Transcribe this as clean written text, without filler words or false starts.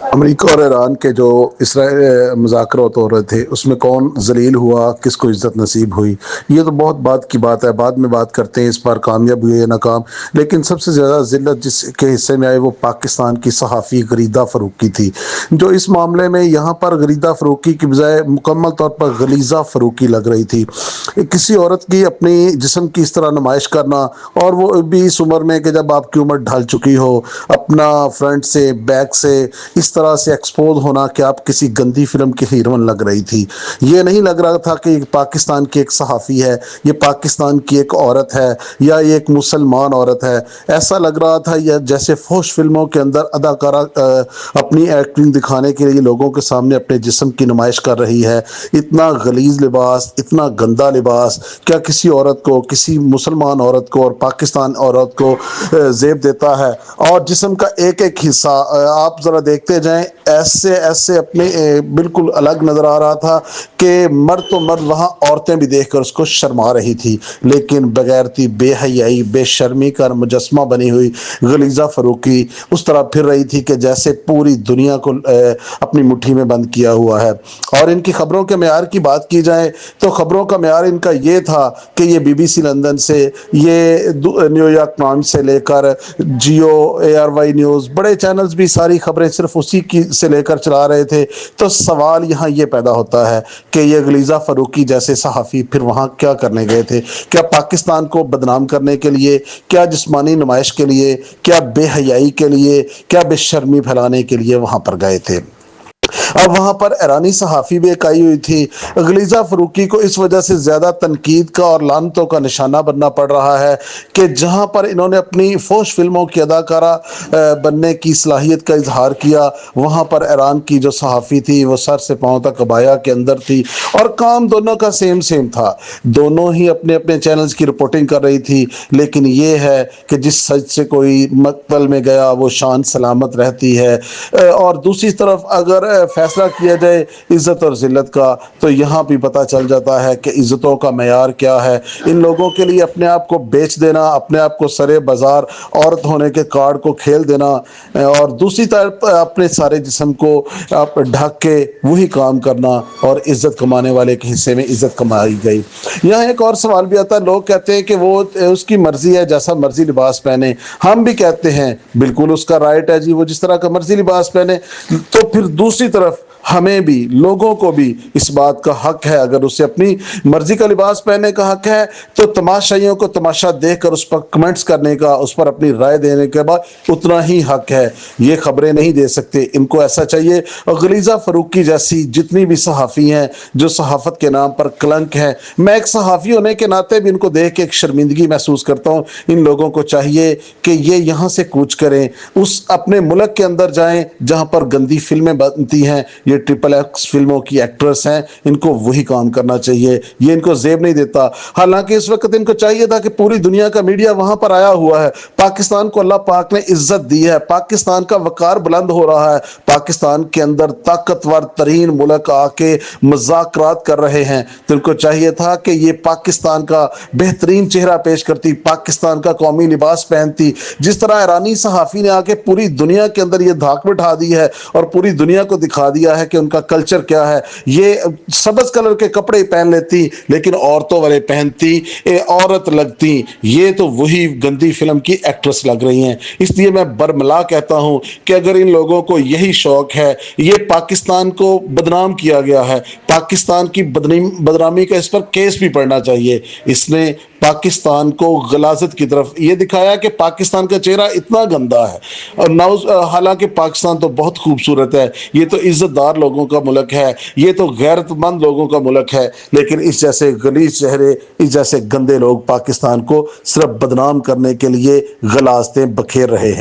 امریکہ اور ایران کے جو اسرائیل مذاکرات ہو رہے تھے اس میں کون ذلیل ہوا، کس کو عزت نصیب ہوئی، یہ تو بہت بات کی بات ہے، بعد میں بات کرتے ہیں اس پر کامیاب ہوئے یا ناکام۔ لیکن سب سے زیادہ ذلت جس کے حصے میں آئی وہ پاکستان کی صحافی غریدہ فروقی تھی، جو اس معاملے میں یہاں پر غریدہ فروقی کی بجائے مکمل طور پر غلیظہ فروقی لگ رہی تھی۔ کسی عورت کی اپنی جسم کی اس طرح نمائش کرنا، اور وہ بھی اس عمر میں کہ جب آپ کی عمر ڈھل چکی ہو، اپنا فرنٹ سے بیک سے اس طرح سے ایکسپوز ہونا کہ آپ کسی گندی فلم کی ہیروئن لگ رہی تھی۔ یہ نہیں لگ رہا تھا کہ یہ پاکستان کی ایک صحافی ہے، یہ پاکستان کی ایک عورت ہے، یا یہ ایک مسلمان عورت ہے۔ ایسا لگ رہا تھا یہ جیسے فحش فلموں کے اندر اداکارہ اپنی ایکٹنگ دکھانے کے لیے لوگوں کے سامنے اپنے جسم کی نمائش کر رہی ہے۔ اتنا غلیظ لباس، اتنا گندا لباس کیا کسی عورت کو، کسی مسلمان عورت کو اور پاکستان عورت کو زیب دیتا ہے؟ اور جسم کا ایک ایک حصہ آپ ذرا دیکھتے جائیں، ایسے ایسے اپنے بالکل الگ نظر آ رہا تھا کہ مرد تو مرد، وہاں عورتیں بھی دیکھ کر اس کو شرما رہی تھی۔ لیکن بغیرتی، بے حیائی، بے شرمی کا مجسمہ بنی ہوئی غلیظہ فروقی اس طرح پھر رہی تھی کہ جیسے پوری دنیا کو اپنی مٹھی میں بند کیا ہوا ہے۔ اور ان کی خبروں کے معیار کی بات کی جائے تو خبروں کا معیار ان کا یہ تھا کہ یہ بی بی سی لندن سے، یہ نیو یارک ٹائمز سے لے کر جیو، اے آر وائی نیوز، بڑے چینلز بھی ساری خبریں صرف اسی کی سے لے کر چلا رہے تھے۔ تو سوال یہاں یہ پیدا ہوتا ہے کہ یہ غلیظہ فروقی جیسے صحافی پھر وہاں کیا کرنے گئے تھے؟ کیا پاکستان کو بدنام کرنے کے لیے؟ کیا جسمانی نمائش کے لیے؟ کیا بے حیائی کے لیے؟ کیا بے شرمی پھیلانے کے لیے وہاں پر گئے تھے؟ اب وہاں پر ایرانی صحافی بھی ایک آئی ہوئی تھی۔ غلیظہ فروقی کو اس وجہ سے زیادہ تنقید کا اور لعنتوں کا نشانہ بننا پڑ رہا ہے کہ جہاں پر انہوں نے اپنی فحش فلموں کی اداکارہ بننے کی صلاحیت کا اظہار کیا، وہاں پر ایران کی جو صحافی تھی وہ سر سے پاؤں تک عبایا کے اندر تھی، اور کام دونوں کا سیم سیم تھا، دونوں ہی اپنے اپنے چینلز کی رپورٹنگ کر رہی تھی۔ لیکن یہ ہے کہ جس سچ سے کوئی مقتل میں گیا وہ شان سلامت رہتی ہے۔ اور دوسری طرف اگر فیصلہ کیا جائے عزت اور ذلت کا، تو یہاں بھی پتہ چل جاتا ہے کہ عزتوں کا معیار کیا ہے۔ ان لوگوں کے لیے اپنے آپ کو بیچ دینا، اپنے آپ کو سرے بازار عورت ہونے کے کارڈ کو کھیل دینا، اور دوسری طرف اپنے سارے جسم کو ڈھک کے وہی کام کرنا، اور عزت کمانے والے کے حصے میں عزت کمائی گئی۔ یہاں ایک اور سوال بھی آتا ہے، لوگ کہتے ہیں کہ وہ اس کی مرضی ہے، جیسا مرضی لباس پہنے۔ ہم بھی کہتے ہیں بالکل اس کا رائٹ ہے جی، وہ جس طرح کا مرضی لباس پہنے۔ تو پھر دوسری طرف ہمیں بھی، لوگوں کو بھی اس بات کا حق ہے، اگر اسے اپنی مرضی کا لباس پہننے کا حق ہے تو تماشائیوں کو تماشا دیکھ کر اس پر کمنٹس کرنے کا، اس پر اپنی رائے دینے کے بعد اتنا ہی حق ہے۔ یہ خبریں نہیں دے سکتے، ان کو ایسا چاہیے۔ اور غلیظہ فروقی جیسی جتنی بھی صحافی ہیں جو صحافت کے نام پر کلنک ہیں، میں ایک صحافی ہونے کے ناطے بھی ان کو دیکھ کے ایک شرمندگی محسوس کرتا ہوں۔ ان لوگوں کو چاہیے کہ یہ یہاں سے کوچ کریں، اس اپنے ملک کے اندر جائیں جہاں پر گندی فلمیں بنتی ہیں۔ یہ ٹرپل ایکس فلموں کی ایکٹریس ہیں، ان کو وہی کام کرنا چاہیے، یہ ان کو زیب نہیں دیتا۔ حالانکہ اس وقت ان کو چاہیے تھا کہ پوری دنیا کا میڈیا وہاں پر آیا ہوا ہے، پاکستان کو اللہ پاک نے عزت دی ہے، پاکستان کا وقار بلند ہو رہا ہے، پاکستان کے اندر طاقتور ترین ملک آ کے مذاکرات کر رہے ہیں، تو ان کو چاہیے تھا کہ یہ پاکستان کا بہترین چہرہ پیش کرتی، پاکستان کا قومی لباس پہنتی۔ جس طرح ایرانی صحافی نے آ کے پوری دنیا کے اندر یہ دھاک بٹھا دی ہے اور پوری دنیا کو دکھا دیا ہے کہ ان کا کلچر کیا ہے، یہ سبز کلر کے کپڑے پہن لیتی لیکن عورتوں والے پہنتی، عورت لگتی، یہ تو وہی گندی فلم کی ایکٹریس لگ رہی ہیں۔ اس لیے میں برملا کہتا ہوں کہ اگر ان لوگوں کو یہی شوق ہے، یہ پاکستان کو بدنام کیا گیا ہے، پاکستان کی بدنامی کا اس پر کیس بھی پڑنا چاہیے۔ اس نے پاکستان کو غلاظت کی طرف یہ دکھایا کہ پاکستان کا چہرہ اتنا گندا ہے، اور حالانکہ پاکستان تو بہت خوبصورت ہے، یہ تو عزت دار لوگوں کا ملک ہے، یہ تو غیرت مند لوگوں کا ملک ہے، لیکن اس جیسے غلیظ چہرے، اس جیسے گندے لوگ پاکستان کو صرف بدنام کرنے کے لیے غلاظتیں بکھیر رہے ہیں۔